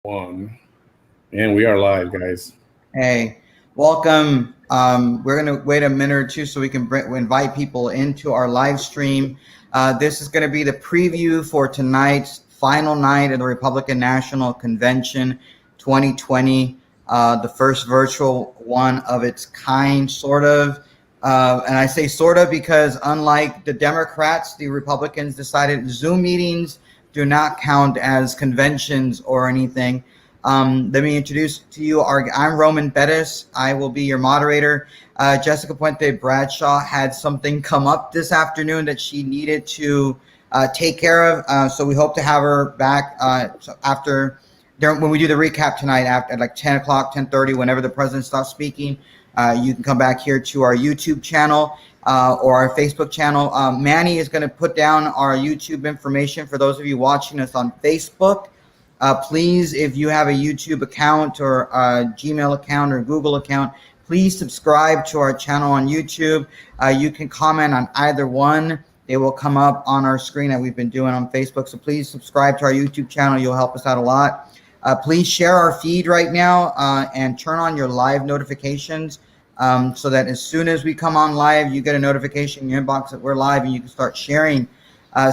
One, and we are live, guys. Hey, welcome. We're going to wait a minute or two so we can invite people into our live stream. This is going to be the preview for tonight's final night of the Republican National Convention 2020, the first virtual one of its kind, sort of. And I say sort of because unlike the Democrats, the Republicans decided Zoom meetings do not count as conventions or anything. Let me introduce to you I'm Roman Bettis. I will be your moderator. Jessica Puente Bradshaw had something come up this afternoon that she needed to take care of. So we hope to have her back when we do the recap tonight at like 10 o'clock, 10:30, whenever the president stops speaking. You can come back here to our YouTube channel or our Facebook channel. Manny is going to put down our YouTube information for those of you watching us on Facebook. Please, if you have a YouTube account or a Gmail account or Google account, please subscribe to our channel on YouTube. You can comment on either one. They will come up on our screen that we've been doing on Facebook. So please subscribe to our YouTube channel. You'll help us out a lot. Please share our feed right now and turn on your live notifications so that as soon as we come on live, you get a notification in your inbox that we're live and you can start sharing.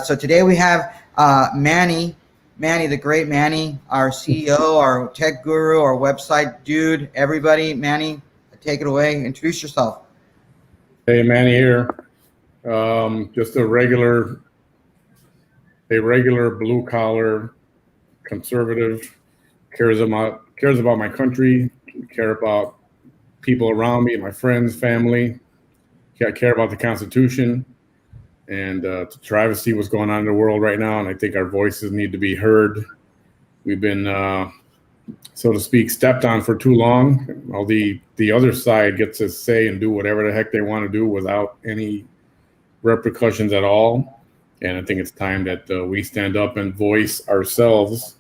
So today we have Manny, the great Manny, our CEO, our tech guru, our website dude, everybody. Manny, take it away. Introduce yourself. Hey, Manny here. Just a regular blue collar conservative. Cares about my country. Care about people around me, my friends, family. Care about the Constitution. And to try to see what's going on in the world right now. And I think our voices need to be heard. We've been, so to speak, stepped on for too long. While the other side gets to say and do whatever the heck they want to do without any repercussions at all. And I think it's time that we stand up and voice ourselves.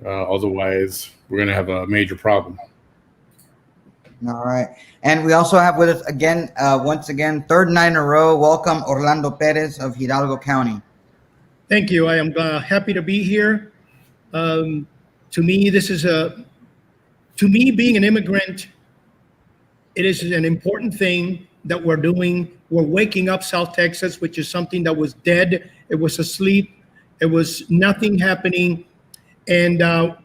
Otherwise, we're going to have a major problem. All right. And we also have with us again, once again, third night in a row. Welcome, Orlando Perez of Hidalgo County. Thank you. I am happy to be here. To me, being an immigrant, it is an important thing that we're doing. We're waking up South Texas, which is something that was dead. It was asleep. It was nothing happening. And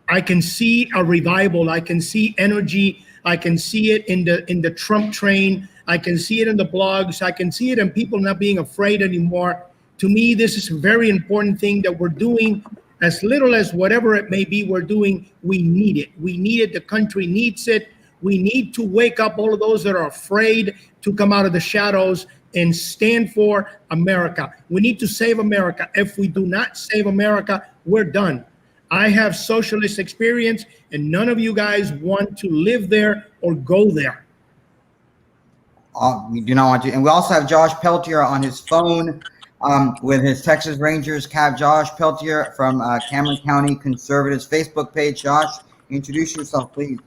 I can see a revival. I can see energy. I can see it in the Trump train. I can see it in the blogs. I can see it in people not being afraid anymore. To me, this is a very important thing that we're doing. As little as whatever it may be we're doing, we need it. We need it. The country needs it. We need to wake up all of those that are afraid to come out of the shadows and stand for America. We need to save America. If we do not save America, we're done. I have socialist experience, and none of you guys want to live there or go there. We do not want to. And we also have Josh Peltier on his phone with his Texas Rangers cap. Josh Peltier from Cameron County Conservatives Facebook page. Josh, introduce yourself, please.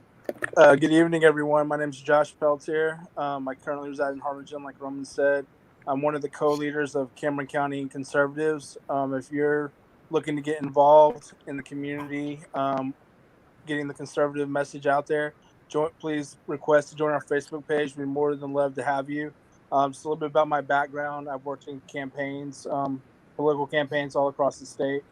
Good evening, everyone. My name is Josh Peltier. I currently reside in Harlingen, like Roman said. I'm one of the co-leaders of Cameron County Conservatives. If you're looking to get involved in the community, getting the conservative message out there, please request to join our Facebook page. We'd be more than love to have you. Just a little bit about my background. I've worked in campaigns, political campaigns all across the state,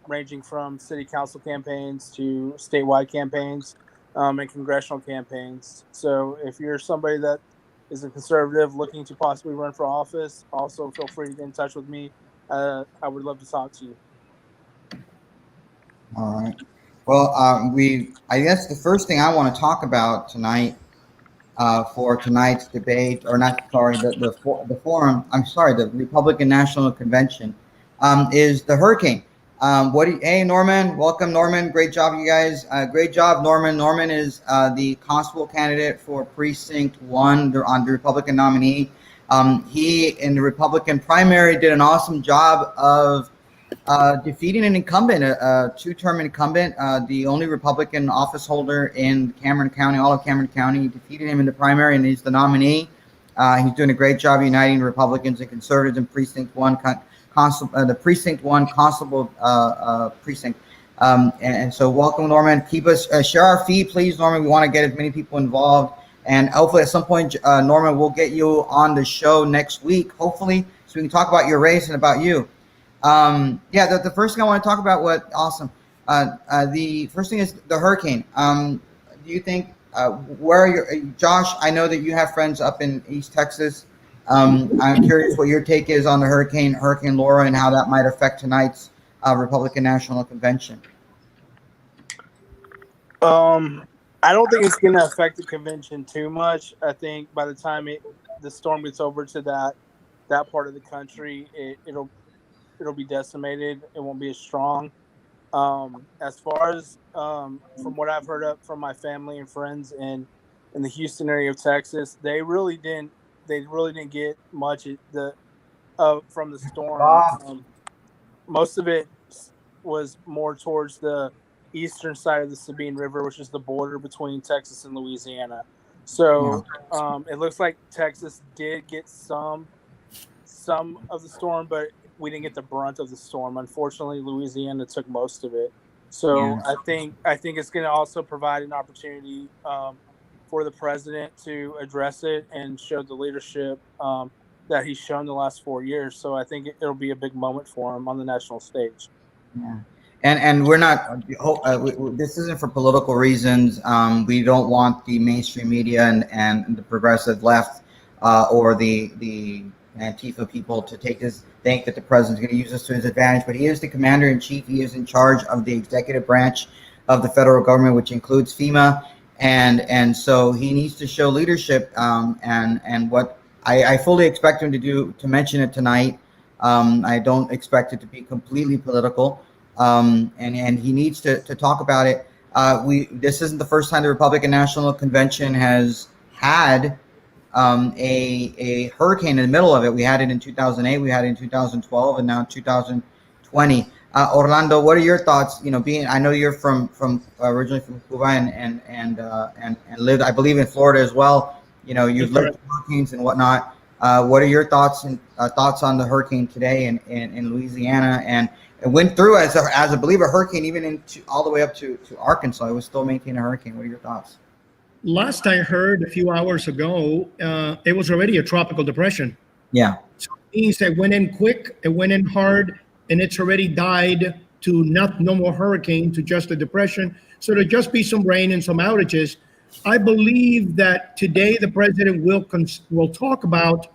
ranging from city council campaigns to statewide campaigns and congressional campaigns. So if you're somebody that is a conservative looking to possibly run for office, also feel free to get in touch with me. I would love to talk to you. All right. Well, I guess the first thing I want to talk about tonight for tonight's debate, or not, sorry, the forum, the Republican National Convention, is the hurricane. Hey, Norman, welcome, Norman. Great job, you guys. Great job, Norman. Norman is the constable candidate for Precinct 1 on the Republican nominee. He, in the Republican primary, did an awesome job of defeating an incumbent, a two-term incumbent, the only Republican office holder in Cameron County, all of Cameron County. He defeated him in the primary, and he's the nominee. He's doing a great job uniting Republicans and conservatives in Precinct 1, the Precinct 1 constable precinct. And so welcome, Norman. Keep us, share our feed, please, Norman. We want to get as many people involved. And hopefully at some point, Norman, we'll get you on the show next week, hopefully, so we can talk about your race and about you. The first thing I want to talk about, the first thing is the hurricane. Do you think, where are your, Josh, I know that you have friends up in East Texas. I'm curious what your take is on the Hurricane Laura, and how that might affect tonight's Republican National Convention. I don't think it's going to affect the convention too much. I think by the time the storm gets over to that part of the country, it'll be decimated. It won't be as strong. As far as from what I've heard from my family and friends in the Houston area of Texas, they really didn't get much from the storm. Most of it was more towards the eastern side of the Sabine River, which is the border between Texas and Louisiana. So it looks like Texas did get some of the storm, but we didn't get the brunt of the storm. Unfortunately, Louisiana took most of it. So I think it's going to also provide an opportunity for the president to address it and show the leadership that he's shown the last 4 years. So I think it'll be a big moment for him on the national stage. Yeah. And we're not, this isn't for political reasons. We don't want the mainstream media and the progressive left or the Antifa people to think that the president's going to use this to his advantage. But he is the commander in chief. He is in charge of the executive branch of the federal government, which includes FEMA. And so he needs to show leadership. And what I fully expect him to mention it tonight. I don't expect it to be completely political. And he needs to talk about it. This isn't the first time the Republican National Convention has had a hurricane in the middle of it. We had it in 2008, we had it in 2012, and now 2020. Orlando, what are your thoughts? I know you're from originally from Cuba and lived, I believe, in Florida as well. You've lived through hurricanes and whatnot. What are your thoughts on the hurricane today in Louisiana? And it went through as I believe a hurricane, even all the way up to Arkansas. It was still maintaining a hurricane. What are your thoughts? Last I heard a few hours ago, it was already a tropical depression. Yeah. So it means that it went in quick, it went in hard, and it's already died to no more hurricane, to just a depression. So there'll just be some rain and some outages. I believe that today the president will talk about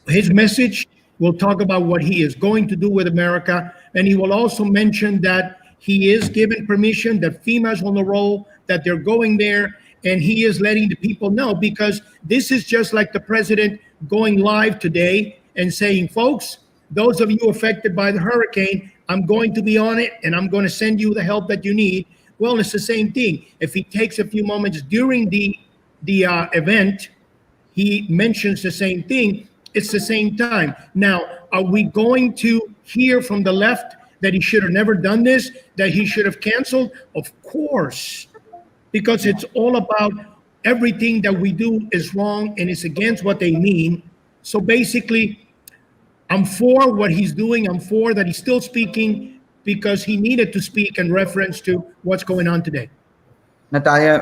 his message. We'll talk about what he is going to do with America. And he will also mention that he is given permission, that FEMA's on the roll, that they're going there, and he is letting the people know, because this is just like the president going live today and saying, folks, those of you affected by the hurricane, I'm going to be on it and I'm going to send you the help that you need. Well, it's the same thing. If he takes a few moments during the event, he mentions the same thing. It's the same time. Now, are we going to hear from the left that he should have never done this, that he should have canceled? Of course, because it's all about everything that we do is wrong and it's against what they mean. So basically, I'm for what he's doing. I'm for that he's still speaking, because he needed to speak in reference to what's going on today. Natalia,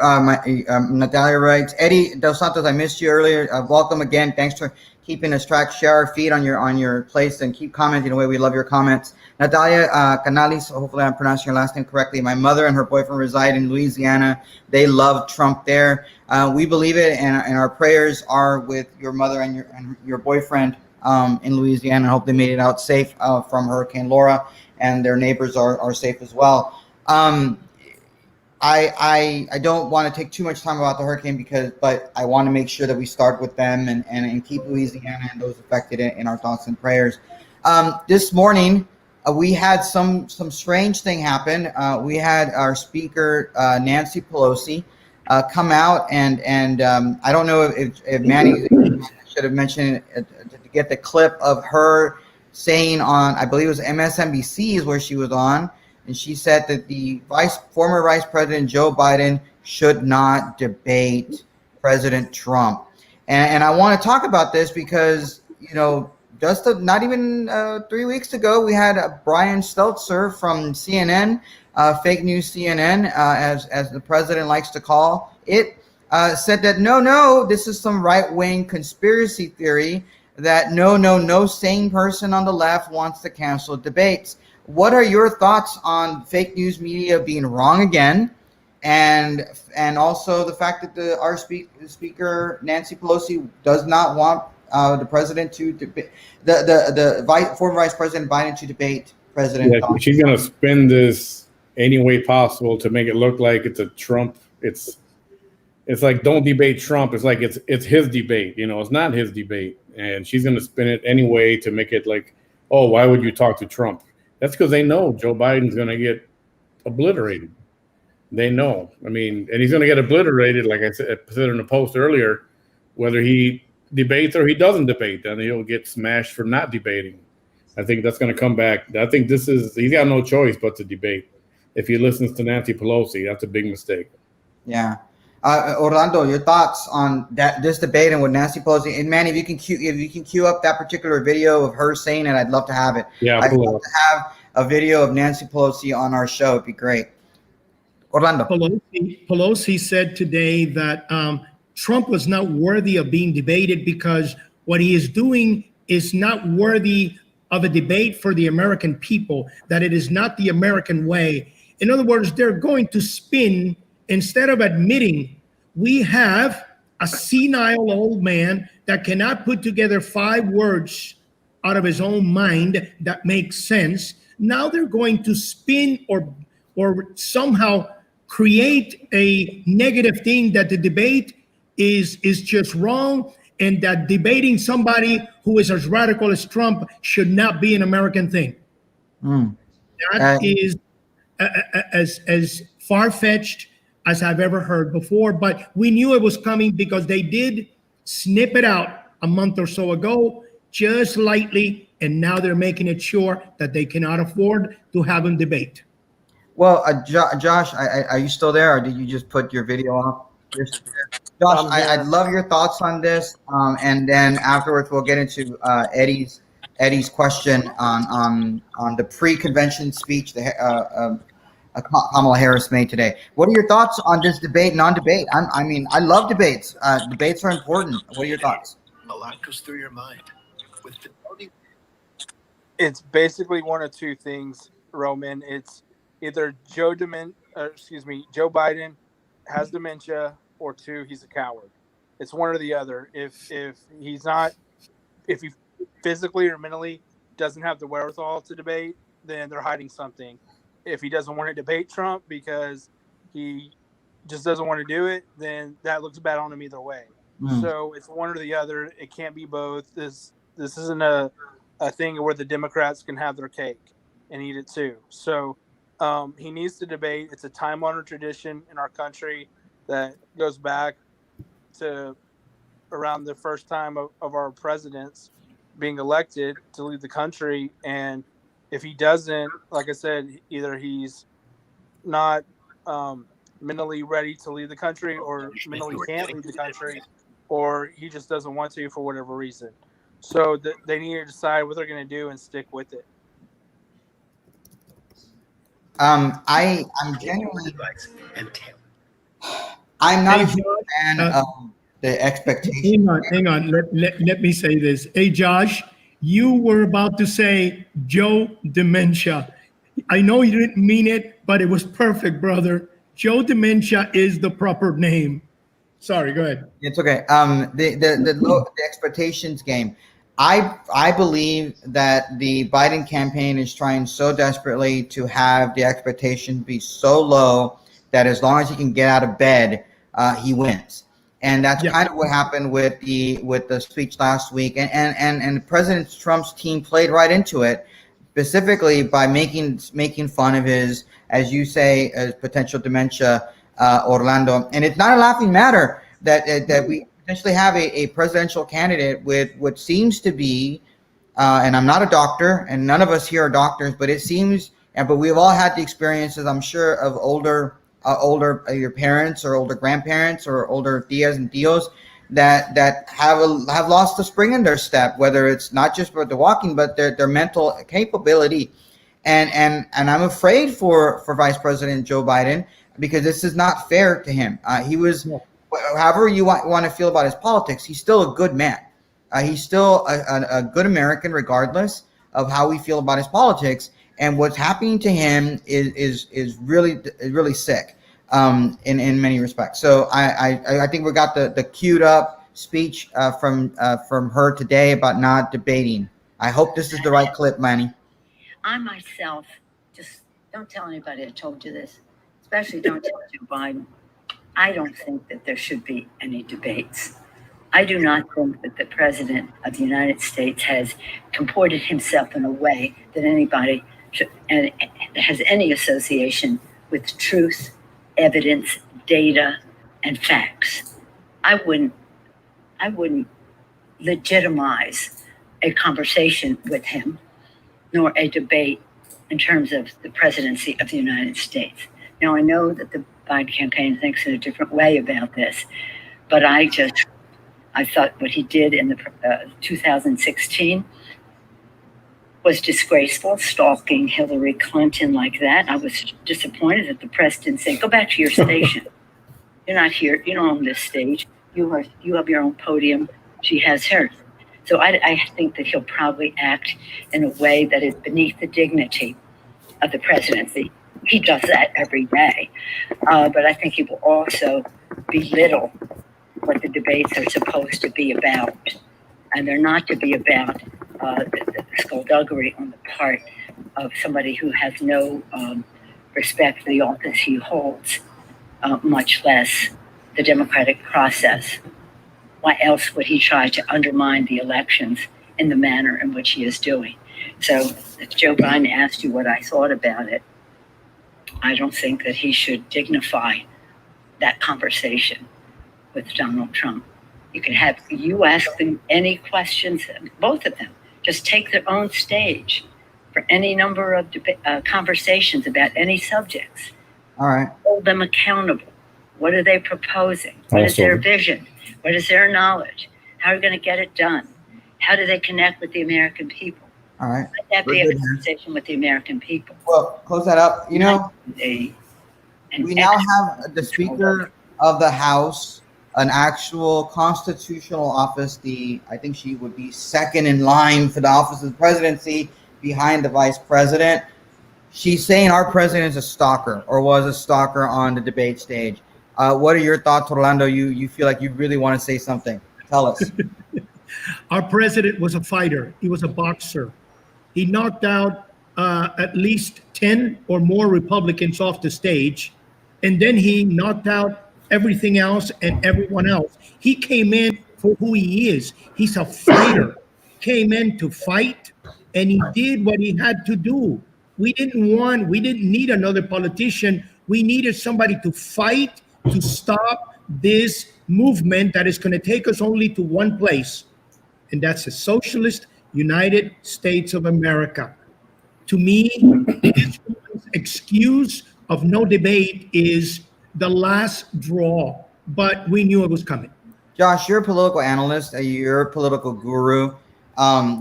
Natalia writes, Eddie Dos Santos, I missed you earlier. Welcome again. Thanks for keeping us track. Share our feed on your place and keep commenting away. We love your comments. Natalia Canales, hopefully I'm pronouncing your last name correctly. My mother and her boyfriend reside in Louisiana. They love Trump there. We believe it, and our prayers are with your mother and your boyfriend in Louisiana. I hope they made it out safe from Hurricane Laura, and their neighbors are safe as well. I don't want to take too much time about the hurricane, but I want to make sure that we start with them and keep Louisiana and those affected in our thoughts and prayers. This morning, we had some strange thing happen. We had our speaker, Nancy Pelosi, come out and I don't know if Manny should have mentioned it, to get the clip of her saying on, I believe it was MSNBC is where she was on, and she said that the former Vice President Joe Biden should not debate President Trump. And I want to talk about this because, not even 3 weeks ago, we had Brian Stelter from CNN, fake news CNN, as the president likes to call it, said that no, this is some right-wing conspiracy theory, that no sane person on the left wants to cancel debates. What are your thoughts on fake news media being wrong again, and also the fact that our speaker Nancy Pelosi does not want the president to debate, the former Vice President Biden to debate President Donald she's going to spin this any way possible to make it look like it's a Trump. It's like, don't debate Trump. It's like it's his debate. It's not his debate, and she's going to spin it anyway to make it like, oh, why would you talk to Trump? That's because they know Joe Biden's going to get obliterated. They know. And he's going to get obliterated, like I said in the post earlier, whether he debates or he doesn't debate, then he'll get smashed for not debating. I think that's going to come back. I think he's got no choice but to debate. If he listens to Nancy Pelosi, that's a big mistake. Yeah. Orlando, your thoughts on this debate and what Nancy Pelosi, and Manny, if you can cue up that particular video of her saying it, I'd love to have it. Yeah, I'd love to have a video of Nancy Pelosi on our show. It'd be great. Orlando. Pelosi said today that Trump was not worthy of being debated because what he is doing is not worthy of a debate for the American people, that it is not the American way. In other words, they're going to spin, instead of admitting we have a senile old man that cannot put together 5 words out of his own mind that make sense. Now they're going to spin or somehow create a negative thing that the debate is just wrong, and that debating somebody who is as radical as Trump should not be an American thing. That is as far-fetched as I've ever heard before, but we knew it was coming because they did snip it out a month or so ago, just lightly, and now they're making it sure that they cannot afford to have him debate. Well, Josh, are you still there, or did you just put your video off? Josh, I'd love your thoughts on this, and then afterwards we'll get into Eddie's question on the pre-convention speech that Kamala Harris made today. What are your thoughts on this debate, non-debate? I love debates. Debates are important. What are your thoughts? A lot goes through your mind. It's basically one of two things, Roman. It's either Joe Biden has dementia, or 2, he's a coward. It's one or the other. If he physically or mentally doesn't have the wherewithal to debate, then they're hiding something. If he doesn't want to debate Trump because he just doesn't want to do it, then that looks bad on him either way. So it's one or the other. It can't be both. This isn't a thing where the Democrats can have their cake and eat it too. So he needs to debate. It's a time-honored tradition in our country that goes back to around the first time of our presidents being elected to lead the country. And if he doesn't, like I said, either he's not mentally ready to lead the country, or mentally can't lead the country, or he just doesn't want to for whatever reason. So they need to decide what they're going to do and stick with it. I'm genuinely, I'm not a huge fan of the expectation. Hang on. Let me say this. Hey, Josh, you were about to say Joe Dementia. I know you didn't mean it, but it was perfect, brother. Joe Dementia is the proper name. Sorry, go ahead. It's okay. The expectations game. I believe that the Biden campaign is trying so desperately to have the expectation be so low that as long as he can get out of bed, he wins. And that's kind of what happened with the speech last week. And President Trump's team played right into it, specifically by making fun of his, as you say, potential dementia, Orlando. And it's not a laughing matter that we potentially have a presidential candidate with what seems to be, and I'm not a doctor, and none of us here are doctors, but it seems, but we've all had the experiences, I'm sure, of older your parents or older grandparents or older tias and tios that have lost the spring in their step, whether it's not just with the walking, but their mental capability. And I'm afraid for Vice President Joe Biden, because this is not fair to him. He was, however you want to feel about his politics, he's still a good man. He's still a good American, regardless of how we feel about his politics. And what's happening to him is really sick, in many respects. So I think we got the queued up speech from her today about not debating. I hope this is the right clip, Manny. I myself, just don't tell anybody I told you this, especially don't tell Joe Biden. I don't think that there should be any debates. I do not think that the President of the United States has comported himself in a way that anybody should, and has any association with truth, evidence, data, and facts. I wouldn't legitimize a conversation with him, nor a debate in terms of the presidency of the United States. Now, I know that the Biden campaign thinks in a different way about this, but I thought what he did in the 2016 was disgraceful, stalking Hillary Clinton like that. I was disappointed that the press didn't say, go back to your station. You're not here. You don't own this stage. You have your own podium. She has hers. So I think that he'll probably act in a way that is beneath the dignity of the presidency. He does that every day. But I think he will also belittle what the debates are supposed to be about. And they're not to be about the skullduggery on the part of somebody who has no respect for the office he holds, much less the democratic process. Why else would he try to undermine the elections in the manner in which he is doing? So if Joe Biden asked you what I thought about it, I don't think that he should dignify that conversation with Donald Trump. You ask them any questions, both of them, just take their own stage for any number of conversations about any subjects. All right. Hold them accountable. What are they proposing? What is their vision? What is their knowledge? How are we going to get it done? How do they connect with the American people? All right. Let that be a conversation with the American people. Well, close that up. You know, we now have the Speaker of the House, an actual constitutional office. I think she would be second in line for the office of the presidency, behind the vice president. She's saying our president is a stalker, or was a stalker on the debate stage. What are your thoughts, Orlando? You feel like you really want to say something? Tell us. Our president was a fighter. He was a boxer. He knocked out at least 10 or more Republicans off the stage, and then he knocked out everything else and everyone else. He came in for who he is. He's a fighter. Came in to fight, and he did what he had to do. We didn't need another politician. We needed somebody to fight to stop this movement that is going to take us only to one place, and that's a socialist United States of America. To me, this excuse of no debate is the last draw, but we knew it was coming. Josh, you're a political analyst. You're a political guru.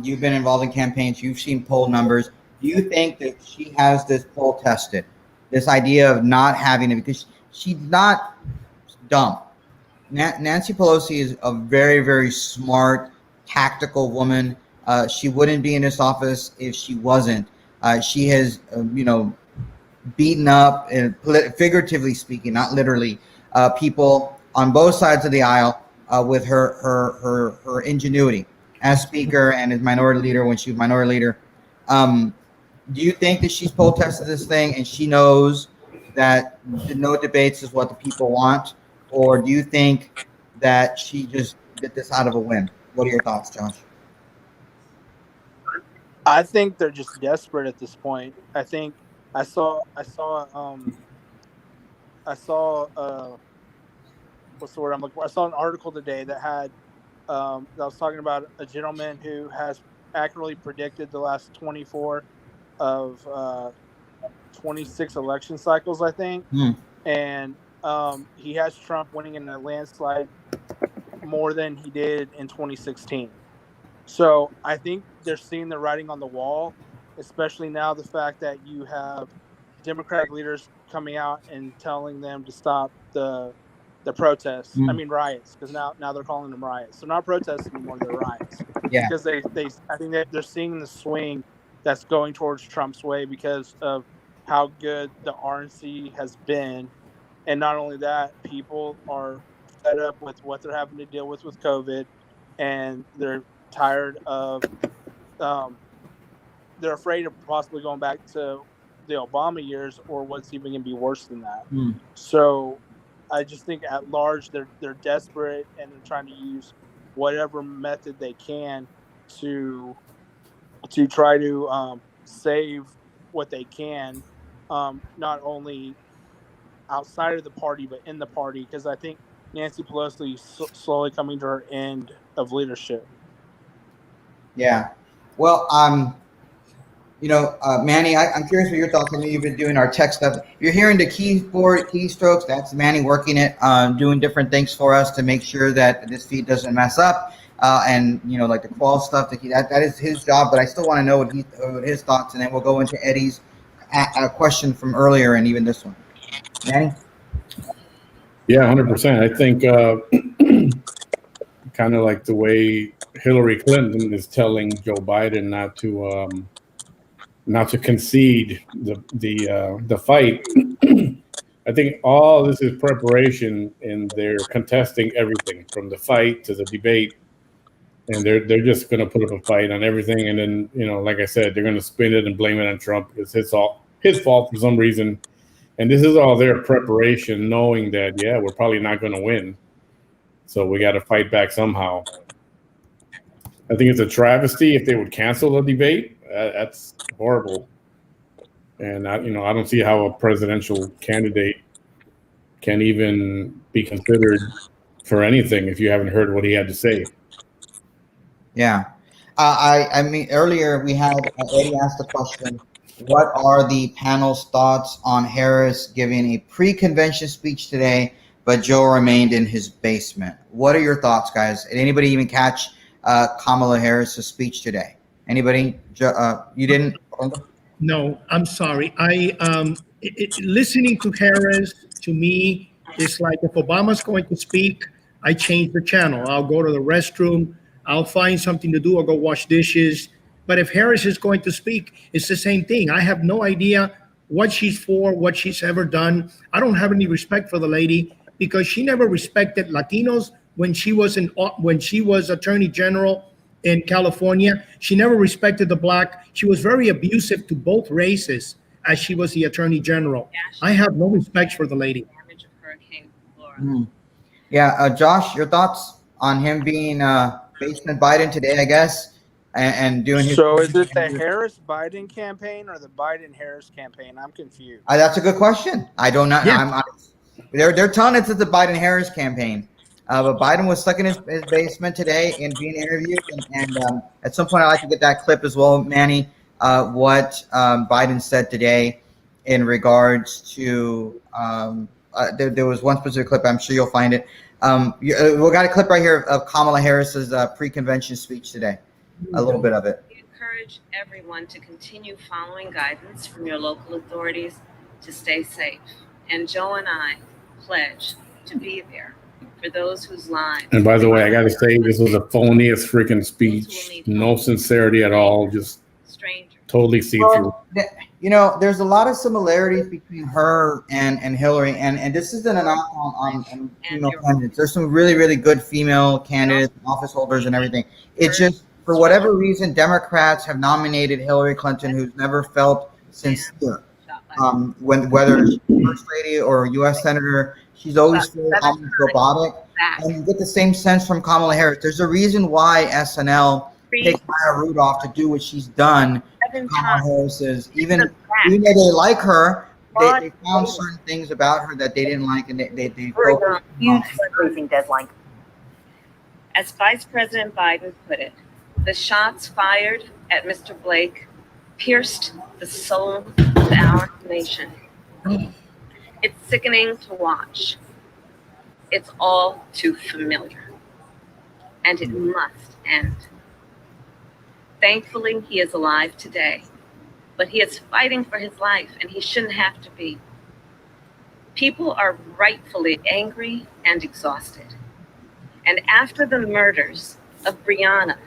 You've been involved in campaigns. You've seen poll numbers. Do you think that she has this poll tested? This idea of not having it, because she's not dumb. Nancy Pelosi is a very, very smart, tactical woman. She wouldn't be in this office if she wasn't. She has, beaten up, figuratively speaking, not literally, people on both sides of the aisle with her ingenuity as speaker and as minority leader when she was minority leader. Do you think that she's poll tested this thing and she knows that no debates is what the people want? Or do you think that she just did this out of a whim? What are your thoughts, Josh? I think they're just desperate at this point. I think I saw what's the word I'm looking for? I saw an article today that had that was talking about a gentleman who has accurately predicted the last 24 of 26 election cycles, I think. And he has Trump winning in a landslide more than he did in 2016. So I think they're seeing the writing on the wall, especially now the fact that you have Democratic leaders coming out and telling them to stop the protests. I mean riots, because now they're calling them riots. They're not protests anymore; they're riots. Yeah. Because I think that they're seeing the swing that's going towards Trump's way because of how good the RNC has been, and not only that, people are fed up with what they're having to deal with COVID, and they're tired of. They're afraid of possibly going back to the Obama years, or what's even going to be worse than that. So I just think at large they're desperate, and they're trying to use whatever method they can to try to save what they can, not only outside of the party but in the party, because I think Nancy Pelosi is slowly coming to her end of leadership. Yeah. Well, Manny, I'm curious what your thoughts. I know you've been doing our tech stuff. You're hearing the keystrokes. That's Manny working it, doing different things for us to make sure that this feed doesn't mess up. And like the qual stuff, that is his job. But I still want to know what his thoughts, and then we'll go into Eddie's question from earlier, and even this one. Manny? Yeah, 100%. I think kind of like the way Hillary Clinton is telling Joe Biden not to concede the fight. I think all this is preparation, and they're contesting everything from the fight to the debate, and they're just going to put up a fight on everything, and then like I said, they're going to spin it and blame it on Trump. It's his fault for some reason, and this is all their preparation, knowing that we're probably not going to win, so we got to fight back somehow. I think it's a travesty if they would cancel the debate. That's horrible, and I don't see how a presidential candidate can even be considered for anything if you haven't heard what he had to say. Yeah, I mean, earlier we had Eddie asked the question: what are the panel's thoughts on Harris giving a pre-convention speech today, but Joe remained in his basement? What are your thoughts, guys? Did anybody even catch Kamala Harris's speech today? Anybody? You didn't? No, I'm sorry. Listening to Harris, to me, is like if Obama's going to speak, I change the channel. I'll go to the restroom. I'll find something to do. I'll go wash dishes. But if Harris is going to speak, it's the same thing. I have no idea what she's for, what she's ever done. I don't have any respect for the lady because she never respected Latinos when she was Attorney General in California. She never respected the black. She was very abusive to both races as she was the Attorney General. I have no respect for the lady. Yeah, Josh, your thoughts on him being basement Biden today, I guess, and doing his. So is it the Harris-Biden campaign or the Biden-Harris campaign? I'm confused. That's a good question. I don't know. Yeah. They're telling us it's the Biden-Harris campaign. But Biden was stuck in his basement today and being interviewed. And at some point, I'd like to get that clip as well, Manny, what Biden said today in regards to there was one specific clip. I'm sure you'll find it. We got a clip right here of Kamala Harris's pre-convention speech today, a little bit of it. We encourage everyone to continue following guidance from your local authorities to stay safe. And Joe and I pledge to be there for those whose lives. And by the way, I got to say, this was the phoniest freaking speech. No sincerity at all. Just totally see-through. Well, there's a lot of similarities between her and Hillary, and this isn't an knock on female candidates. There's some really, really good female candidates, office holders, and everything. It's just, for whatever reason, Democrats have nominated Hillary Clinton, who's never felt sincere. Whether she's First Lady or U.S. Senator, she's always felt almost robotic. And you get the same sense from Kamala Harris. There's a reason why SNL picked Maya Rudolph to do what she's done. Kamala Harris is, even though they like her, they found certain things about her that they didn't like, and they focused on fundraising deadline. As Vice President Biden put it, the shots fired at Mr. Blake pierced the soul of our nation. It's sickening to watch. It's all too familiar. and it must end. Thankfully, he is alive today, but he is fighting for his life, and he shouldn't have to be. People are rightfully angry and exhausted. And after the murders of Brianna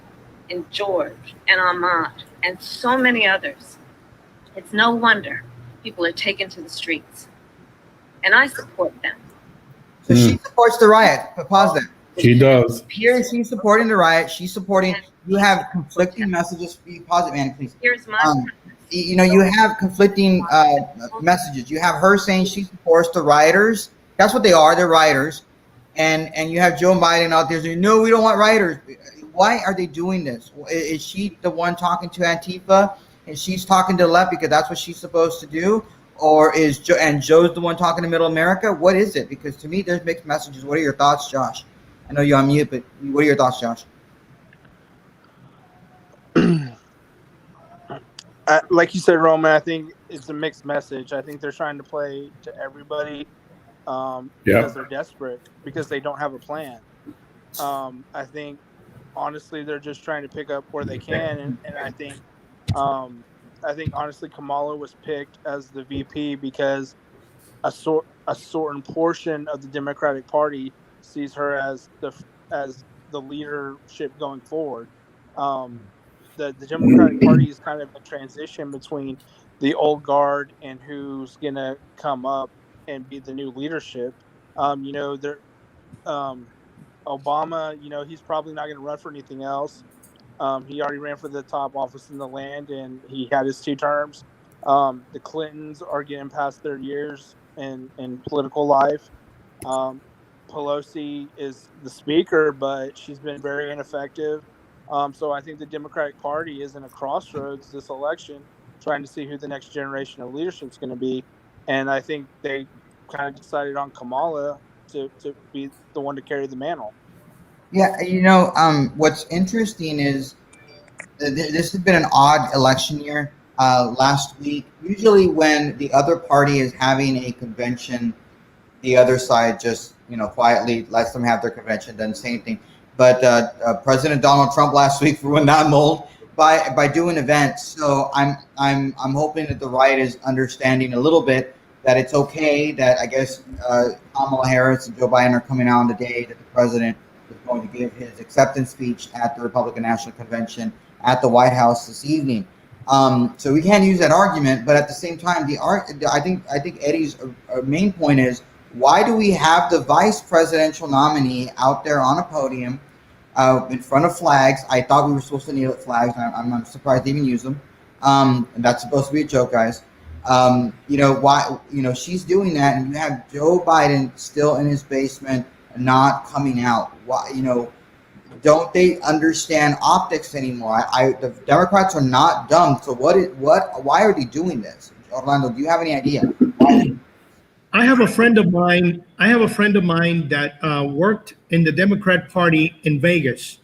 and George and Ahmaud and so many others, it's no wonder people are taken to the streets. And I support them. So she supports the riot. Pause there. She does. Here she's supporting the riot. She's supporting. You have conflicting messages. Pause it, man, please. Here's my You know, you have conflicting messages. You have her saying she supports the rioters. That's what they are. They're rioters. And you have Joe Biden out there saying, no, we don't want rioters. Why are they doing this? Is she the one talking to Antifa and she's talking to the left because that's what she's supposed to do? Or is Joe's the one talking to Middle America? What is it? Because to me, there's mixed messages. What are your thoughts, Josh? I know you're on mute, but what are your thoughts, Josh? Like you said, Roman, I think it's a mixed message. I think they're trying to play to everybody because they're desperate, because they don't have a plan. I think, honestly, they're just trying to pick up where they can. And I think honestly, Kamala was picked as the VP because a certain portion of the Democratic Party sees her as the leadership going forward. The Democratic Party is kind of a transition between the old guard and who's going to come up and be the new leadership. Obama, he's probably not going to run for anything else. He already ran for the top office in the land, and he had his 2 terms. The Clintons are getting past their years in political life. Pelosi is the speaker, but she's been very ineffective. So I think the Democratic Party is in a crossroads this election, trying to see who the next generation of leadership is going to be. And I think they kind of decided on Kamala to be the one to carry the mantle. Yeah, what's interesting is this has been an odd election year. Last week, usually when the other party is having a convention, the other side just quietly lets them have their convention, doesn't say anything. But President Donald Trump last week ruined that mold by doing events. So I'm hoping that the right is understanding a little bit that it's okay that I guess Kamala Harris and Joe Biden are coming out on the day that the president is going to give his acceptance speech at the Republican National Convention at the White House this evening. So we can't use that argument, but at the same time, I think Eddie's main point is, why do we have the vice presidential nominee out there on a podium in front of flags? I thought we were supposed to kneel at flags. I'm surprised they even use them. And that's supposed to be a joke, guys. Why? She's doing that, and you have Joe Biden still in his basement, not coming out. Why? Don't they understand optics anymore? The Democrats are not dumb. So why are they doing this? Orlando, do you have any idea? I have a friend of mine that worked in the Democrat Party in Vegas.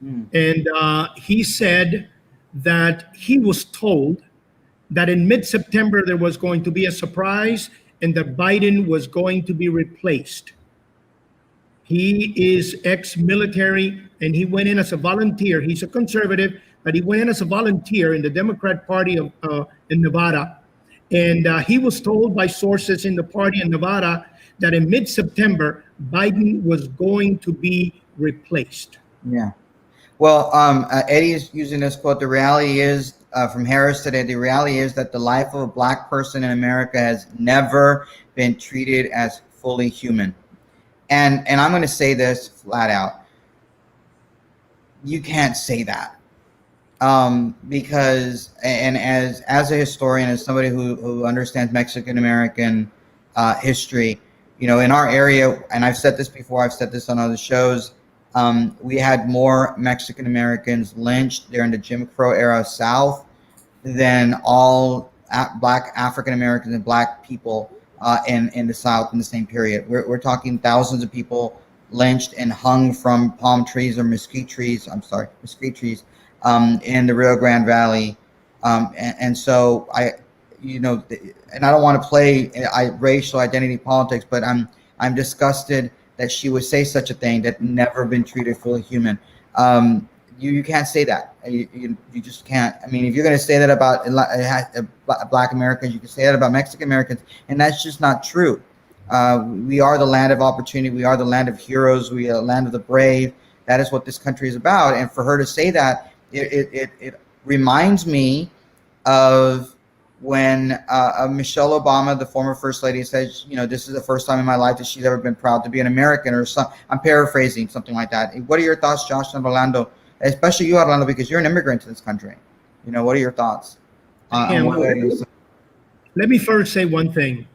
And he said that he was told that in mid-September there was going to be a surprise and that Biden was going to be replaced. He is ex-military and he went in as a volunteer. He's a conservative, but he went in as a volunteer in the Democrat Party in Nevada. And he was told by sources in the party in Nevada that in mid-September, Biden was going to be replaced. Yeah. Well, Eddie is using this quote. The reality is, from Harris today, the reality is that the life of a Black person in America has never been treated as fully human. And I'm going to say this flat out. You can't say that. Because as a historian, as somebody who understands Mexican American history, in our area, and I've said this before, I've said this on other shows, we had more Mexican Americans lynched during the Jim Crow era South than all Black African Americans and Black people in the South in the same period. We're talking thousands of people lynched and hung from palm trees or mesquite trees in the Rio Grande Valley. And so and I don't want to play racial identity politics, but I'm disgusted that she would say such a thing, that never been treated fully human. You can't say that. You just can't. I mean, if you're going to say that about Black Americans, you can say that about Mexican Americans, and that's just not true. We are the land of opportunity. We are the land of heroes. We are the land of the brave. That is what this country is about. And for her to say that, it reminds me of when Michelle Obama, the former First Lady, said, you know, this is the first time in my life that she's ever been proud to be an American, or some. I'm paraphrasing something like that. What are your thoughts, Josh and Orlando? Especially you, Orlando, because you're an immigrant to this country. You know, what are your thoughts? Let me first say one thing.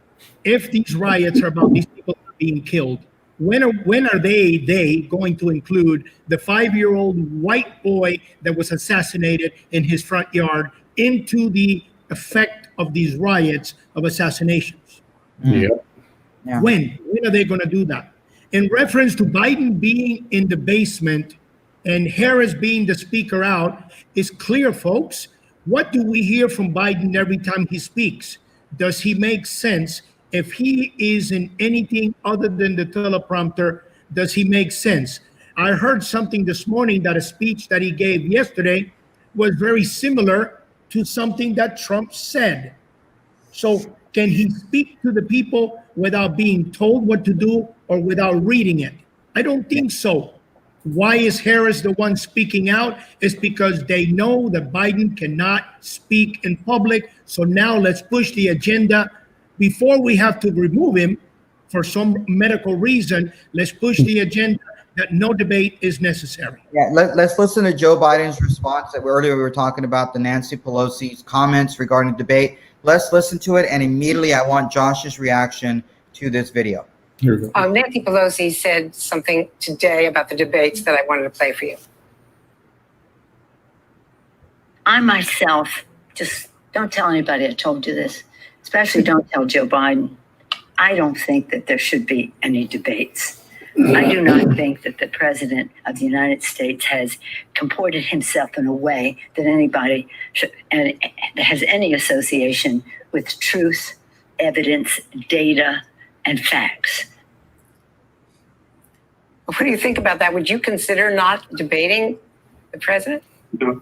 If these riots are about these people being killed, when are they going to include the 5-year-old white boy that was assassinated in his front yard into the effect of these riots of assassinations? Yeah. When are they going to do that? In reference to Biden being in the basement and Harris being the speaker out, is clear, folks. What do we hear from Biden every time he speaks? Does he make sense? If he is in anything other than the teleprompter, does he make sense? I heard something this morning that a speech that he gave yesterday was very similar to something that Trump said. So can he speak to the people without being told what to do or without reading it? I don't think so. Why is Harris the one speaking out? It's because they know that Biden cannot speak in public. So now let's push the agenda. Before we have to remove him for some medical reason, let's push the agenda that no debate is necessary. Yeah, let's listen to Joe Biden's response. That earlier we were talking about the Nancy Pelosi's comments regarding debate. Let's listen to it, and immediately I want Josh's reaction to this video. Here we go. Nancy Pelosi said something today about the debates that I wanted to play for you. I myself, just don't tell anybody I told you this, especially don't tell Joe Biden. I don't think that there should be any debates. I do not think that the president of the United States has comported himself in a way that anybody should, and has any association with truth, evidence, data, and facts. What do you think about that? Would you consider not debating the president? No.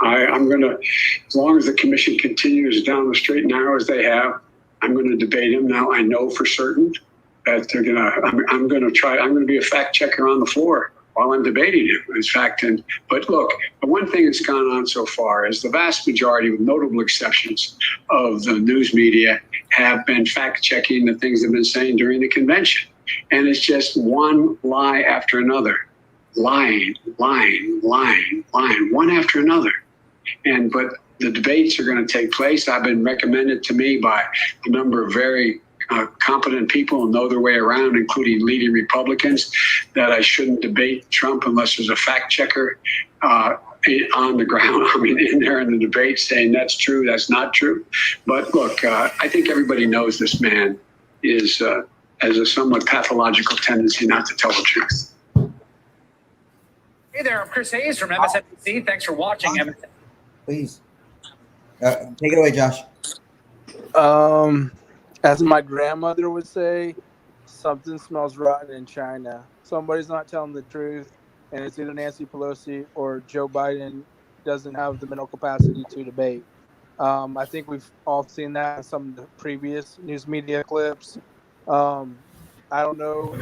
I'm going to, as long as the commission continues down the straight and narrow as they have, I'm going to debate him. Now I know for certain that they're going to, I'm going to be a fact checker on the floor while I'm debating him. In fact, but look, the one thing that's gone on so far is the vast majority, with notable exceptions of the news media, have been fact checking the things they've been saying during the convention. And it's just one lie after another. Lying, one after another. But the debates are going to take place. I've been recommended to me by a number of very competent people who know their way around, including leading Republicans, that I shouldn't debate Trump unless there's a fact checker on the ground. I mean, in there in the debate saying that's true, that's not true. But look, I think everybody knows this man has a somewhat pathological tendency not to tell the truth. Hey there, I'm Chris Hayes from MSNBC. Thanks for watching. Please. Take it away, Josh. As my grandmother would say, something smells rotten in China. Somebody's not telling the truth, and it's either Nancy Pelosi or Joe Biden doesn't have the mental capacity to debate. I think we've all seen that in some of the previous news media clips. I don't know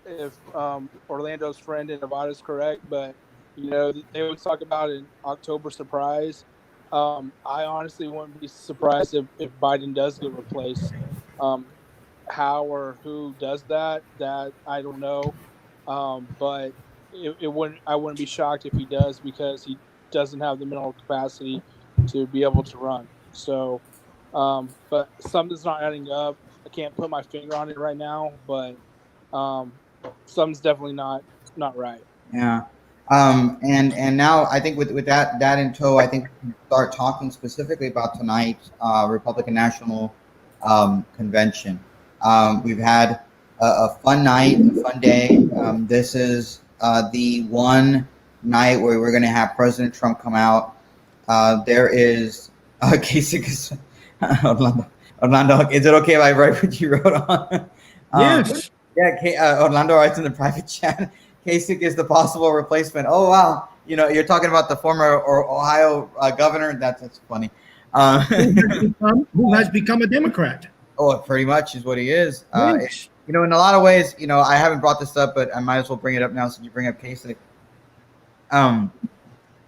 if Orlando's friend in Nevada is correct, but you know, they would talk about an October surprise. I honestly wouldn't be surprised if Biden does get replaced. How or who does that I don't know. But I wouldn't be shocked if he does, because he doesn't have the mental capacity to be able to run. So, but something's not adding up. I can't put my finger on it right now, but something's definitely not right. Yeah. And now I think with that in tow, I think we can start talking specifically about tonight's Republican National Convention. We've had a fun night, a fun day. This is the one night where we're going to have President Trump come out. There is Casey, Orlando, is it okay if I write what you wrote on? Yes. Yeah, Orlando writes in the private chat. Kasich is the possible replacement. Oh wow, you're talking about the former Ohio governor. That's funny. Who has become a Democrat? Oh, pretty much is what he is. Yes. In a lot of ways, I haven't brought this up, but I might as well bring it up now since you bring up Kasich.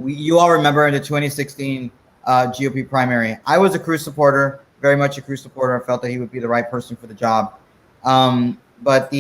You all remember in the 2016 GOP primary, I was a Cruz supporter, very much a Cruz supporter. I felt that he would be the right person for the job. But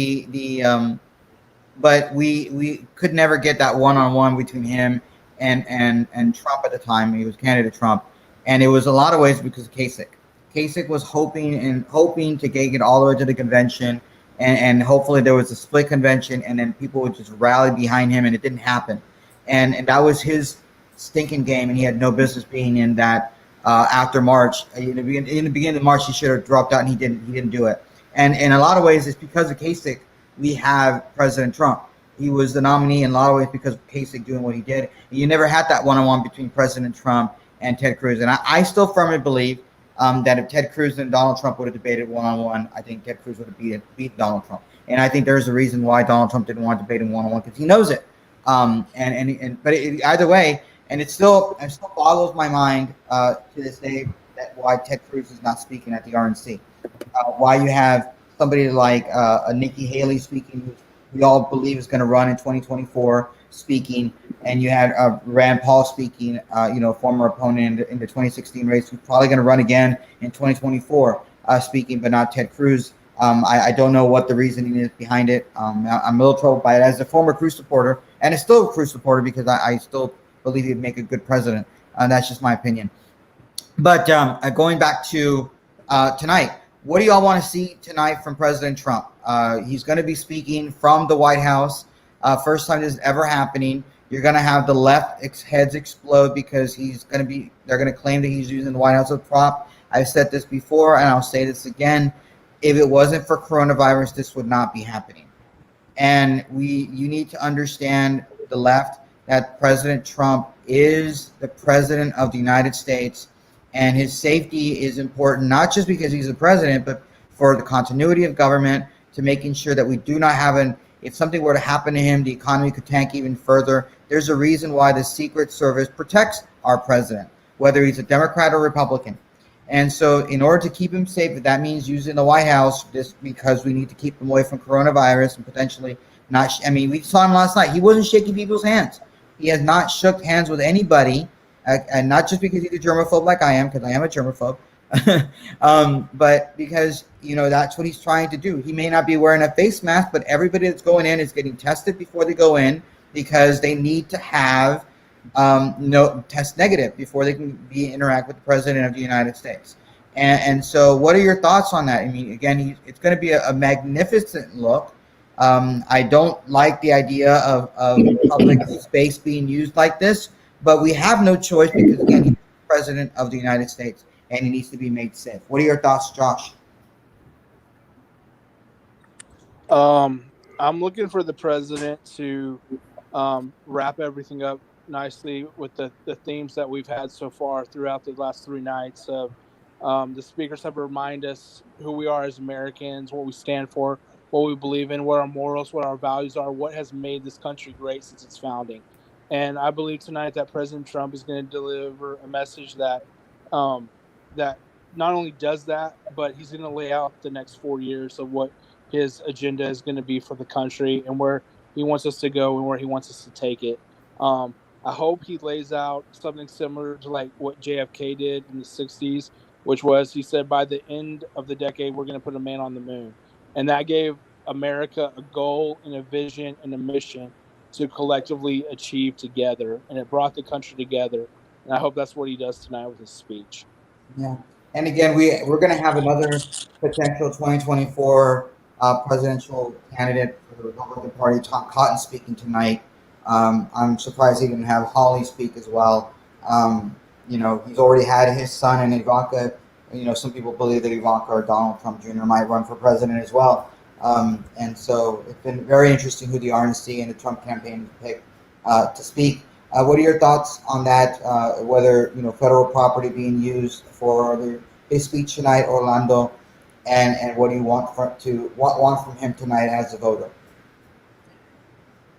we could never get that one-on-one between him and Trump at the time. He was candidate Trump, and it was a lot of ways because of Kasich. Kasich was hoping to get it all the way to the convention, and hopefully there was a split convention, and then people would just rally behind him, and it didn't happen. And that was his stinking game, and he had no business being in that after March. In the beginning of March, he should have dropped out, and he didn't do it. And in a lot of ways, it's because of Kasich we have President Trump. He was the nominee in a lot of ways because of Kasich doing what he did. And you never had that one-on-one between President Trump and Ted Cruz. And I still firmly believe that if Ted Cruz and Donald Trump would have debated one-on-one, I think Ted Cruz would have beat Donald Trump. And I think there's a reason why Donald Trump didn't want to debate him one-on-one, because he knows it. But either way, and it still boggles my mind to this day that why Ted Cruz is not speaking at the RNC. Why you have somebody like Nikki Haley speaking, who we all believe is going to run in 2024, speaking, and you had Rand Paul speaking, former opponent in the 2016 race, who's probably going to run again in 2024, speaking, but not Ted Cruz. I don't know what the reasoning is behind it. I'm a little troubled by it as a former Cruz supporter, and it's still a Cruz supporter because I still believe he'd make a good president. That's just my opinion. But going back to tonight, what do y'all want to see tonight from President Trump? He's going to be speaking from the White House. First time this is ever happening. You're going to have the left heads explode because they're going to claim that he's using the White House as a prop. I've said this before, and I'll say this again. If it wasn't for coronavirus, this would not be happening. And you need to understand, the left, that President Trump is the president of the United States, and his safety is important, not just because he's the president, but for the continuity of government, to making sure that we do not have if something were to happen to him, the economy could tank even further. There's a reason why the Secret Service protects our president, whether he's a Democrat or Republican. And so in order to keep him safe, if that means using the White House, just because we need to keep him away from coronavirus and potentially not, we saw him last night. He wasn't shaking people's hands. He has not shook hands with anybody, and not just because he's a germaphobe like I am, because I am a germaphobe, but because, that's what he's trying to do. He may not be wearing a face mask, but everybody that's going in is getting tested before they go in, because they need to have test negative before they can interact with the president of the United States. And so what are your thoughts on that? Again, it's going to be a magnificent look. I don't like the idea of public space being used like this, but we have no choice because, again, he's the president of the United States and he needs to be made safe. What are your thoughts, Josh? I'm looking for the president to wrap everything up nicely with the themes that we've had so far throughout the last 3 nights. Of the speakers have reminded us who we are as Americans, what we stand for, what we believe in, what our morals, what our values are, what has made this country great since its founding. And I believe tonight that President Trump is going to deliver a message that that not only does that, but he's going to lay out the next 4 years of what his agenda is going to be for the country and where he wants us to go and where he wants us to take it. I hope he lays out something similar to like what JFK did in the 60s, which was, he said, by the end of the decade, we're going to put a man on the moon. And that gave America a goal and a vision and a mission to collectively achieve together. And it brought the country together. And I hope that's what he does tonight with his speech. Yeah. And again, we're going to have another potential 2024 presidential candidate for the Republican Party, Tom Cotton, speaking tonight. I'm surprised he didn't have Holly speak as well. He's already had his son and Ivanka. Some people believe that Ivanka or Donald Trump Jr. might run for president as well. And so it's been very interesting who the RNC and the Trump campaign picked to speak. What are your thoughts on that? Whether federal property being used for his speech tonight, Orlando, and what do you want from him tonight as a voter?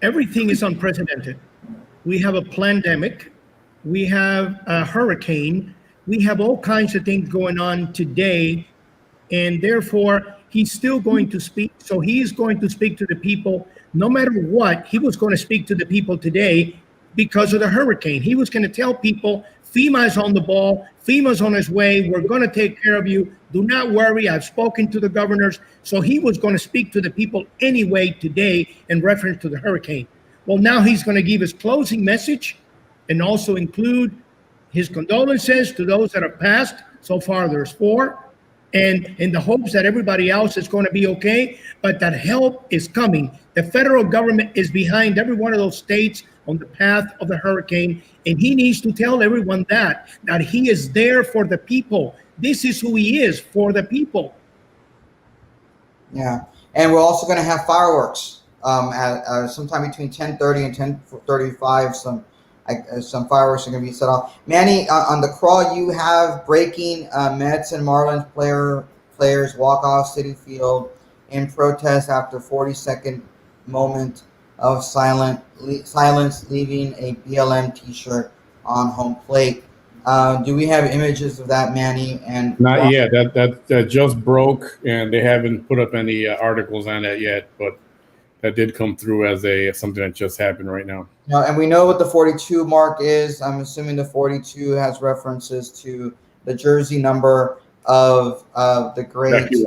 everything is unprecedented. We have a pandemic, we have a hurricane, we have all kinds of things going on today, and therefore he's still going to speak. So he's going to speak to the people no matter what. He was going to speak to the people today because of the hurricane. He was going to tell people FEMA is on the ball, FEMA's on its way, we're going to take care of you, do not worry, I've spoken to the governors. So he was going to speak to the people anyway today in reference to the hurricane. Well, now he's going to give his closing message and also include his condolences to those that have passed. So far, there's 4. And in the hopes that everybody else is going to be okay, but that help is coming. The federal government is behind every one of those states on the path of the hurricane, and he needs to tell everyone that he is there for the people. This is who he is, for the people. Yeah, and we're also going to have fireworks at sometime between 10:30 and 10:35. Some fireworks are going to be set off. Manny, on the crawl, you have breaking Mets and Marlins players walk off Citi Field in protest after 40-second moment of silence, leaving a BLM T-shirt on home plate. Do we have images of that, Manny? And not yet. That just broke, and they haven't put up any articles on that yet, but that did come through as something that just happened right now. No, and we know what the 42 mark is. I'm assuming the 42 has references to the jersey number of the great Jackie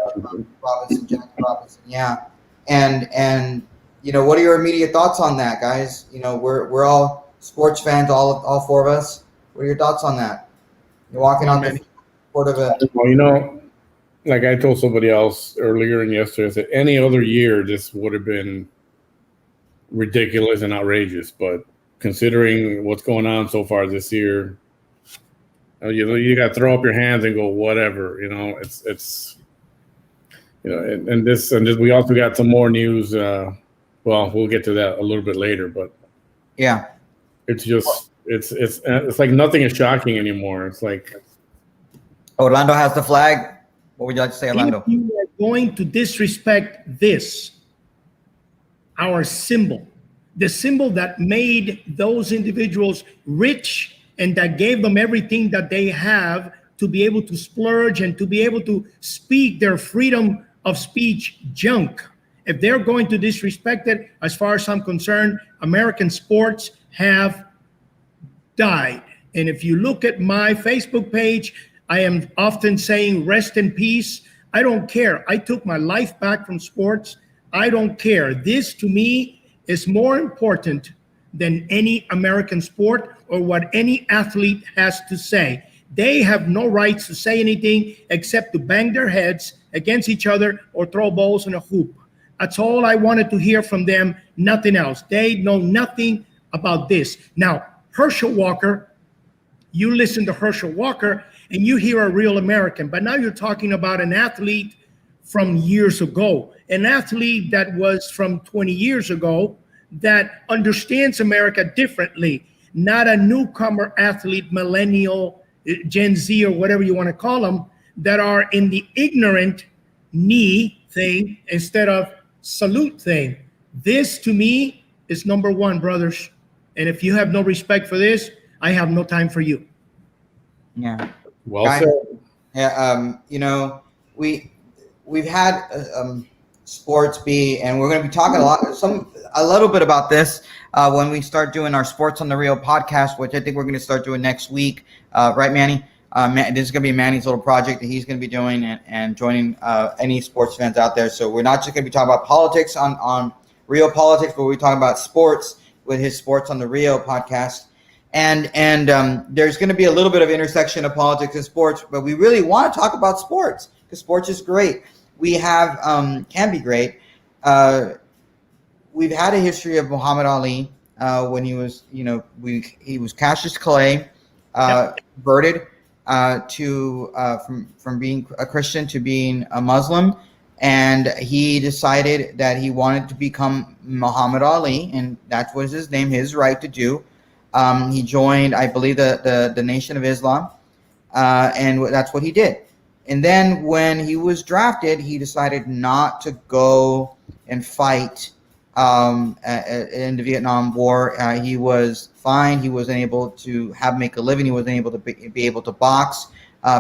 Robinson. Yeah, and what are your immediate thoughts on that, guys? We're all sports fans, all 4 of us. What are your thoughts on that? You're walking on the court of a. Well, like I told somebody else earlier and yesterday, I said any other year this would have been ridiculous and outrageous, but considering what's going on so far this year, you got to throw up your hands and go whatever. It's and this we also got some more news. Well, we'll get to that a little bit later, but yeah, it's just it's like nothing is shocking anymore. It's like Orlando has the flag. What would you like to say, Orlando? If you are going to disrespect this, our symbol, the symbol that made those individuals rich and that gave them everything that they have to be able to splurge and to be able to speak their freedom of speech junk. If they're going to disrespect it, as far as I'm concerned, American sports have died. And if you look at my Facebook page, I am often saying rest in peace. I don't care. I took my life back from sports. I don't care. This to me is more important than any American sport or what any athlete has to say. They have no rights to say anything except to bang their heads against each other or throw balls in a hoop. That's all I wanted to hear from them, nothing else. They know nothing about this. Now, Herschel Walker, you listen to Herschel Walker and you hear a real American, but now you're talking about an athlete from years ago, an athlete that was from 20 years ago that understands America differently, not a newcomer athlete, millennial, Gen Z, or whatever you want to call them, that are in the ignorant knee thing instead of salute thing. This to me is number one, brothers. And if you have no respect for this, I have no time for you. Yeah. Well said. Yeah. We've had sports be, and we're going to be talking a little bit about this when we start doing our Sports on the Rio podcast, which I think we're going to start doing next week. Right, Manny? This is going to be Manny's little project that he's going to be doing and joining any sports fans out there. So we're not just going to be talking about politics on Rio Politics, but we're talking about sports with his Sports on the Rio podcast. And there's going to be a little bit of intersection of politics and sports, but we really want to talk about sports because sports is great. We have can be great. We've had a history of Muhammad Ali when he was, he was Cassius Clay, converted from being a Christian to being a Muslim, and he decided that he wanted to become Muhammad Ali, and that was his name, his right to do. He joined, I believe, the Nation of Islam, and that's what he did. And then when he was drafted, he decided not to go and fight in the Vietnam War. He was fine. He wasn't able to make a living. He wasn't able to be able to box.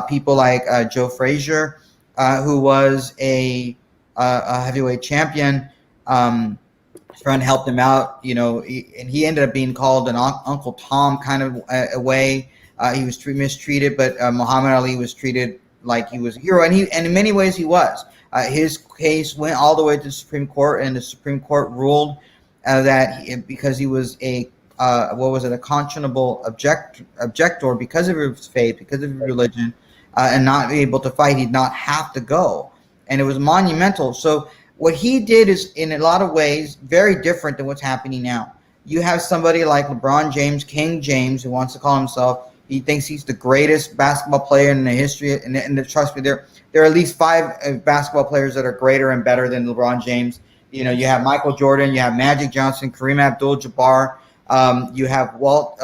People like Joe Frazier, who was a heavyweight champion. His friend helped him out, and he ended up being called an Uncle Tom kind of a way. He was mistreated, but Muhammad Ali was treated like he was a hero, and in many ways he was. His case went all the way to the Supreme Court, and the Supreme Court ruled that because he was a conscionable objector because of his faith, because of his religion, and not be able to fight, he'd not have to go, and it was monumental. So what he did is, in a lot of ways, very different than what's happening now. You have somebody like LeBron James, King James, who wants to call himself. He thinks he's the greatest basketball player in the history, and trust me, there are at least 5 basketball players that are greater and better than LeBron James. You have Michael Jordan, you have Magic Johnson, Kareem Abdul-Jabbar, you have Wilt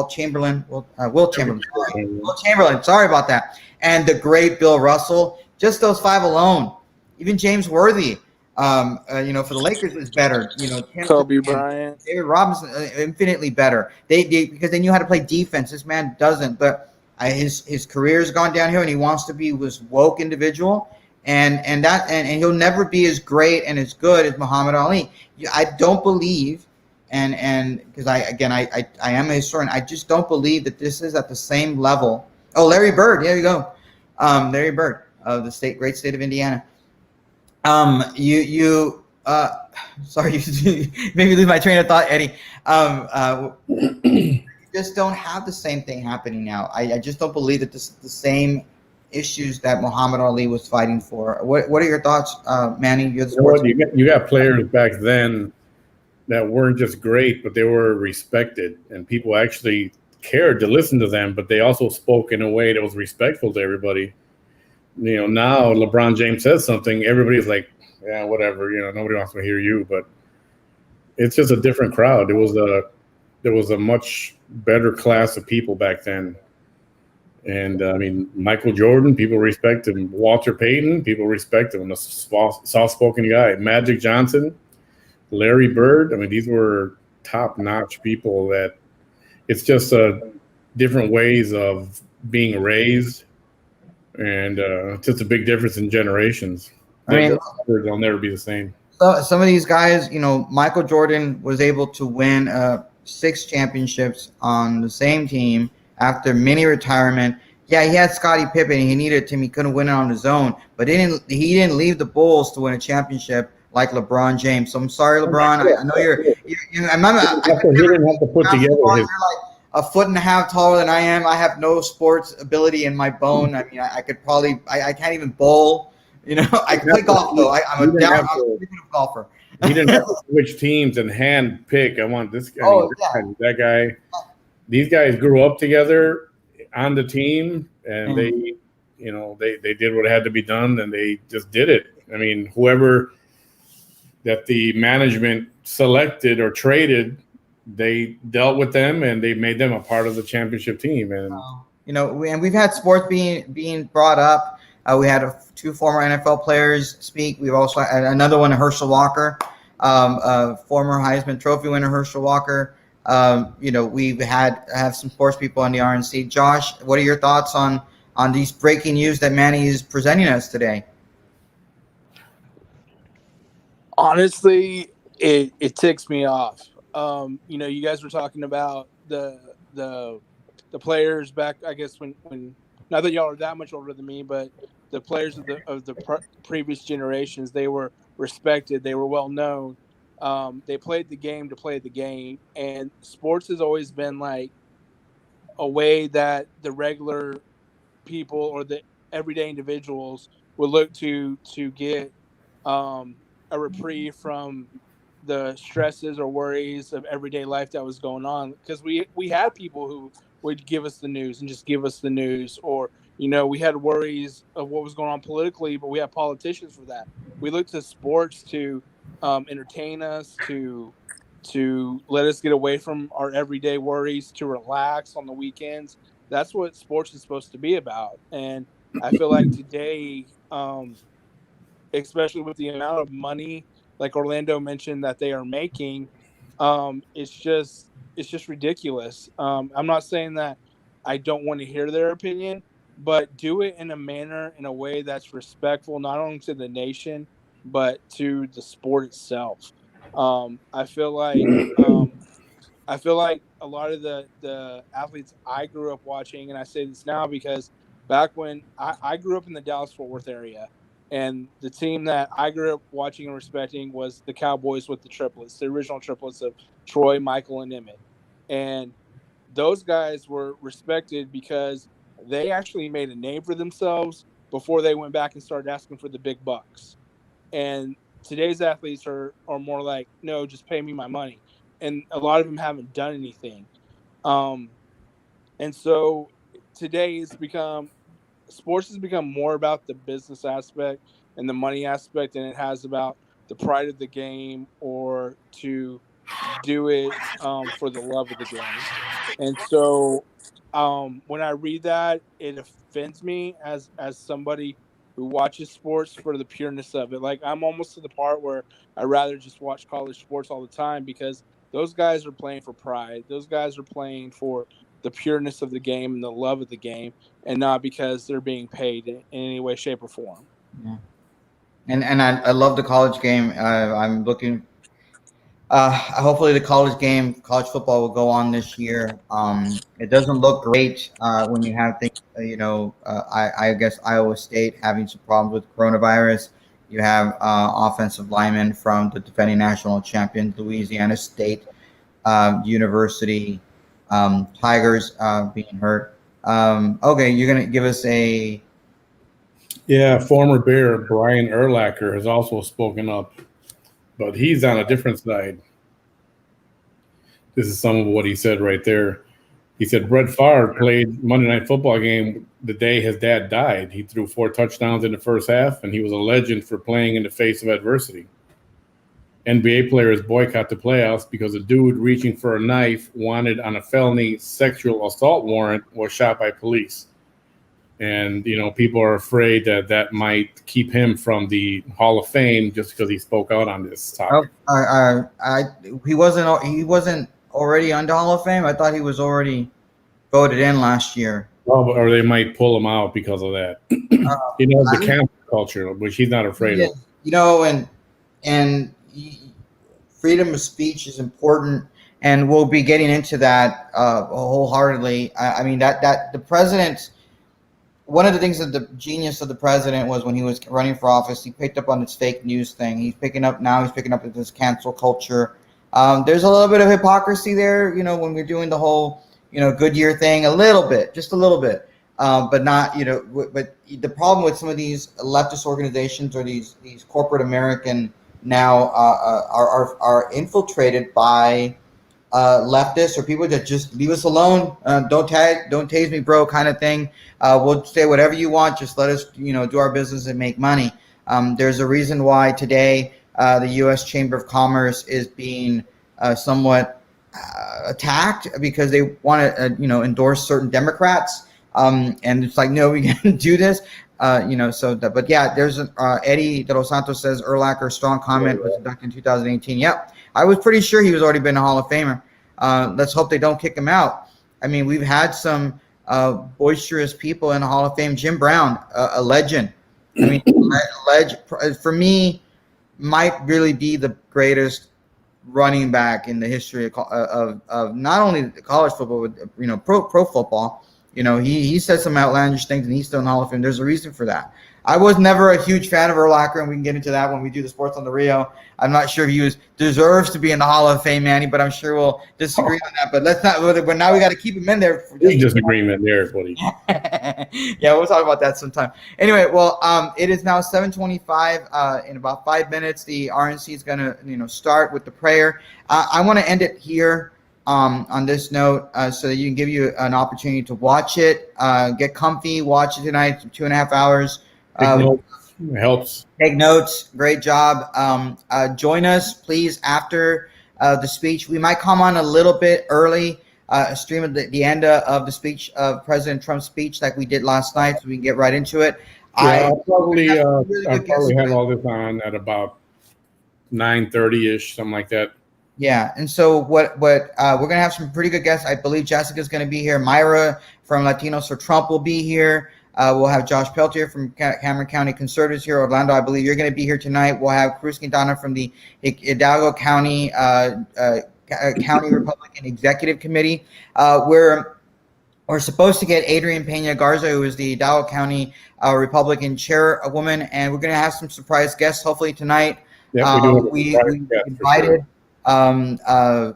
Chamberlain. Wilt Chamberlain. Sorry about that. And the great Bill Russell. Just those 5 alone. Even James Worthy, for the Lakers is better. Kobe Bryant, David Robinson, infinitely better. They because they knew how to play defense. This man doesn't. But his career has gone downhill, and he wants to be this woke individual, and he'll never be as great and as good as Muhammad Ali. I don't believe, and because I am a historian, I just don't believe that this is at the same level. Oh, Larry Bird, there you go, Larry Bird of the great state of Indiana. Sorry, you made me lose my train of thought, Eddie. You just don't have the same thing happening now. I just don't believe that this is the same issues that Muhammad Ali was fighting for. What are your thoughts, Manny? You're the you got players back then that weren't just great, but they were respected, and people actually cared to listen to them, but they also spoke in a way that was respectful to everybody. Now LeBron James says something, everybody's like, yeah, whatever, nobody wants to hear you. But it's just a different crowd. There was a much better class of people back then. And Michael Jordan, people respect him. Walter Payton, people respect him. A soft-spoken guy. Magic Johnson, Larry Bird. These were top-notch people. That it's just different ways of being raised. And it's just a big difference in generations. They'll never be the same. So some of these guys, Michael Jordan was able to win 6 championships on the same team after mini retirement. Yeah, he had Scottie Pippen. He needed him. He couldn't win it on his own. But he didn't leave the Bulls to win a championship like LeBron James. So I'm sorry, LeBron. I know you're he didn't have to put together his. A 1.5 feet taller than I am. I have no sports ability in my bone. I could probably, I can't even bowl. I can play golf though. I'm a golfer. He didn't have to switch teams and hand pick. I want this guy, that guy. These guys grew up together on the team, and they did what had to be done, and they just did it. Whoever that the management selected or traded, they dealt with them, and they made them a part of the championship team. And and we've had sports being brought up. We had 2 former NFL players speak. We've also had another one, Herschel Walker, former Heisman Trophy winner Herschel Walker. We've have some sports people on the RNC. Josh, what are your thoughts on these breaking news that Manny is presenting us today? Honestly, it ticks me off. You guys were talking about the players back, I guess, when not that y'all are that much older than me, but the players of the previous generations, they were respected, they were well known. They played the game to play the game, and sports has always been like a way that the regular people or the everyday individuals would look to get a reprieve from the stresses or worries of everyday life that was going on, because we had people who would give us the news and just give us the news, or we had worries of what was going on politically, but we had politicians for that. We looked to sports to entertain us, to let us get away from our everyday worries, to relax on the weekends. That's what sports is supposed to be about. And I feel like today especially with the amount of money, like Orlando mentioned, that they are making. It's just ridiculous. I'm not saying that I don't want to hear their opinion, but do it in a way that's respectful, not only to the nation, but to the sport itself. I feel like a lot of the athletes I grew up watching, and I say this now because back when I grew up in the Dallas-Fort Worth area, and the team that I grew up watching and respecting was the Cowboys with the triplets, the original triplets of Troy, Michael, and Emmett. And those guys were respected because they actually made a name for themselves before they went back and started asking for the big bucks. And today's athletes are more like, no, just pay me my money. And a lot of them haven't done anything. And so today sports has become more about the business aspect and the money aspect than it has about the pride of the game or to do it for the love of the game. And so when I read that, it offends me as somebody who watches sports for the pureness of it. Like, I'm almost to the part where I rather just watch college sports all the time because those guys are playing for pride. Those guys are playing for the pureness of the game and the love of the game, and not because they're being paid in any way, shape, or form. Yeah. And I love the college game. I'm looking. Hopefully, the college football will go on this year. It doesn't look great when you have things. I guess Iowa State having some problems with coronavirus. You have offensive linemen from the defending national champion Louisiana State University Tigers being hurt. Okay, you're gonna give us a. Yeah, former Bear Brian Urlacher has also spoken up, but he's on a different side. This is some of what he said right there. He said Brett Favre played Monday Night Football game the day his dad died. He threw 4 touchdowns in the first half, and he was a legend for playing in the face of adversity. NBA players boycott the playoffs because a dude reaching for a knife wanted on a felony sexual assault warrant was shot by police. And, people are afraid that might keep him from the Hall of Fame just because he spoke out on this topic. He wasn't already on the Hall of Fame. I thought he was already voted in last year. Well, or they might pull him out because of that. The cancel culture, which he's not afraid of. And freedom of speech is important, and we'll be getting into that wholeheartedly. I mean that the president. One of the things that the genius of the president was when he was running for office, he picked up on this fake news thing. He's picking up this cancel culture. There's a little bit of hypocrisy there, when we're doing the whole, Goodyear thing, just a little bit. But not, but the problem with some of these leftist organizations or these corporate American now are infiltrated by leftists or people that just leave us alone. Don't tase me, bro, kind of thing. We'll say whatever you want. Just let us, do our business and make money. There's a reason why today the U.S. Chamber of Commerce is being somewhat attacked because they want to, endorse certain Democrats. And it's like, no, we can't do this. But yeah, there's Eddie De Los Santos says Urlacher, strong comment, was inducted in 2018. Yep. I was pretty sure he was already been a Hall of Famer. Let's hope they don't kick him out. I mean, we've had some boisterous people in the Hall of Fame. Jim Brown, a legend. I mean, for me, might really be the greatest running back in the history of not only college football, but pro football. He said some outlandish things, and he's still in the Hall of Fame. There's a reason for that. I was never a huge fan of Urlacher, and we can get into that when we do the Sports on the Rio. I'm not sure he deserves to be in the Hall of Fame, Manny, but I'm sure we'll disagree on that. But let's not. But now we got to keep him in there. There's disagreement there, buddy. Yeah, we'll talk about that sometime. Anyway, well, it is now 7:25. In about 5 minutes, the RNC is going to start with the prayer. I want to end it here. On this note, so that you can give you an opportunity to watch it, get comfy, watch it tonight, 2.5 hours. Take notes. It helps. Take notes. Great job. Join us, please, after the speech. We might come on a little bit early, stream at the end of the speech of President Trump's speech like we did last night, so we can get right into it. Yeah, I'll probably really I'll good probably guest. have all this on at about 9:30ish, something like that. Yeah, and so what we're gonna have some pretty good guests. I believe Jessica's gonna be here. Myra from Latinos for Trump will be here. We'll have Josh Peltier from Cameron County Conservatives here. Orlando, I believe you're gonna be here tonight. We'll have Cruz Quintana from the Hidalgo County County Republican Executive Committee. We're supposed to get Adrian Pena Garza, who is the Hidalgo County Republican chairwoman, and we're gonna have some surprise guests hopefully tonight. Yeah, we do. We invited Erasmo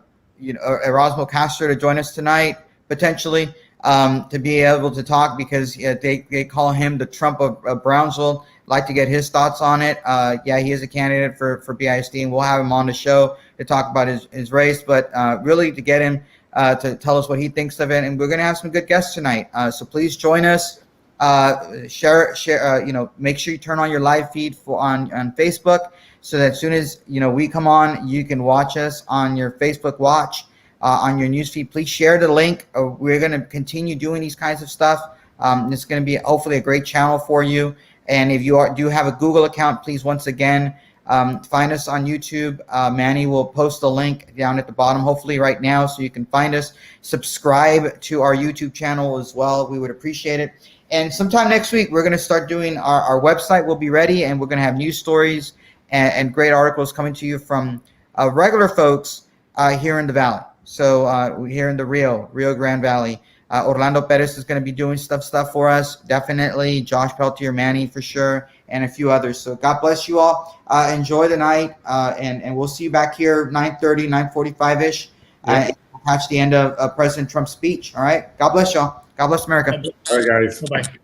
Castro to join us tonight, potentially, to be able to talk because they call him the Trump of Brownsville. Like to get his thoughts on it. He is a candidate for BISD, and we'll have him on the show to talk about his race, but really to get him to tell us what he thinks of it. And we're going to have some good guests tonight. So please join us. Share. Make sure you turn on your live feed on Facebook, so that as soon as we come on, you can watch us on your Facebook watch, on your newsfeed. Please share the link. We're going to continue doing these kinds of stuff. It's going to be hopefully a great channel for you. And if you do have a Google account, please once again find us on YouTube. Manny will post the link down at the bottom, hopefully right now, so you can find us. Subscribe to our YouTube channel as well. We would appreciate it. And sometime next week, we're going to start doing our website will be ready, and we're going to have news stories and great articles coming to you from regular folks here in the Valley. So here in the Rio Grande Valley. Orlando Perez is going to be doing stuff for us. Definitely. Josh Peltier, Manny for sure, and a few others. So God bless you all. Enjoy the night, and we'll see you back here 9:30, 9:45-ish. Yeah. We'll catch the end of President Trump's speech. All right. God bless y'all. God bless America. All right, guys. Bye-bye.